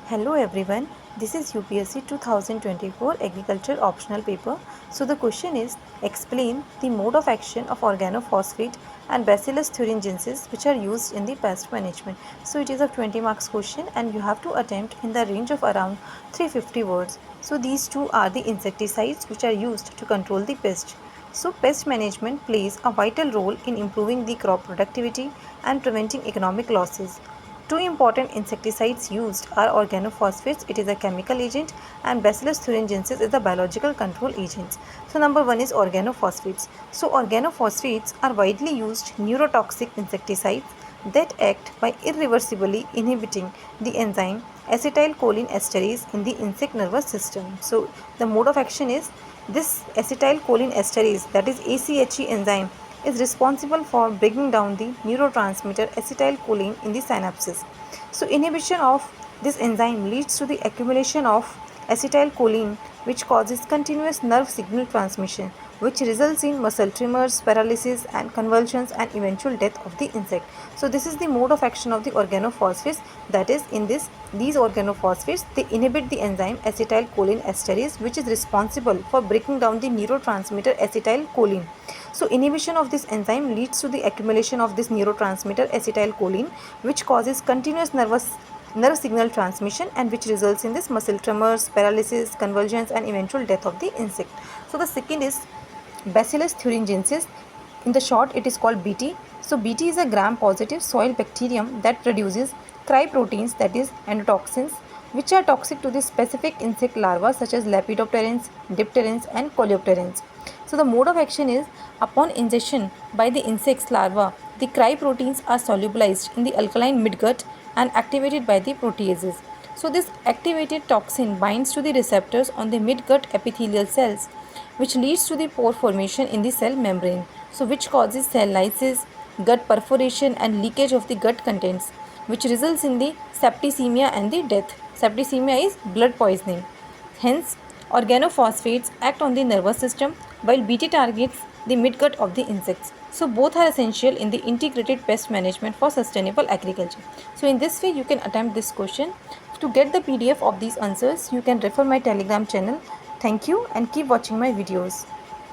Hello everyone, this is UPSC 2024 Agriculture Optional Paper. So the question is, explain the mode of action of organophosphate and Bacillus thuringiensis which are used in the pest management. So it is a 20 marks question and you have to attempt in the range of around 350 words. So these two are the insecticides which are used to control the pest. So pest management plays a vital role in improving the crop productivity and preventing economic losses. Two important insecticides used are organophosphates, it is a chemical agent, and Bacillus thuringiensis is the biological control agent. So number one is organophosphates. So organophosphates are widely used neurotoxic insecticides that act by irreversibly inhibiting the enzyme acetylcholine esterase in the insect nervous system. So the mode of action is this acetylcholine esterase, that is ACHE enzyme, is responsible for breaking down the neurotransmitter acetylcholine in the synapses. So inhibition of this enzyme leads to the accumulation of acetylcholine, which causes continuous nerve signal transmission, which results in muscle tremors, paralysis and convulsions and eventual death of the insect. So this is the mode of action of the organophosphates, that is in these organophosphates they inhibit the enzyme acetylcholine esterase, which is responsible for breaking down the neurotransmitter acetylcholine. So inhibition of this enzyme leads to the accumulation of this neurotransmitter acetylcholine, which causes continuous nerve signal transmission and which results in this muscle tremors, paralysis, convulsions and eventual death of the insect. So the second is Bacillus thuringiensis. In the short it is called BT. So BT is a gram positive soil bacterium that produces cryproteins, that is endotoxins, which are toxic to the specific insect larvae such as lepidopterans, dipterans and coleopterans. So the mode of action is, upon ingestion by the insect's larva, the cryproteins are solubilized in the alkaline midgut and activated by the proteases. So this activated toxin binds to the receptors on the midgut epithelial cells, which leads to the pore formation in the cell membrane, so which causes cell lysis, gut perforation and leakage of the gut contents, which results in the septicemia and the death. Septicemia is blood poisoning. Hence, organophosphates act on the nervous system while BT targets the midgut of the insects. So both are essential in the integrated pest management for sustainable agriculture. So in this way you can attempt this question. To get the PDF of these answers, you can refer my Telegram channel. Thank you and keep watching my videos.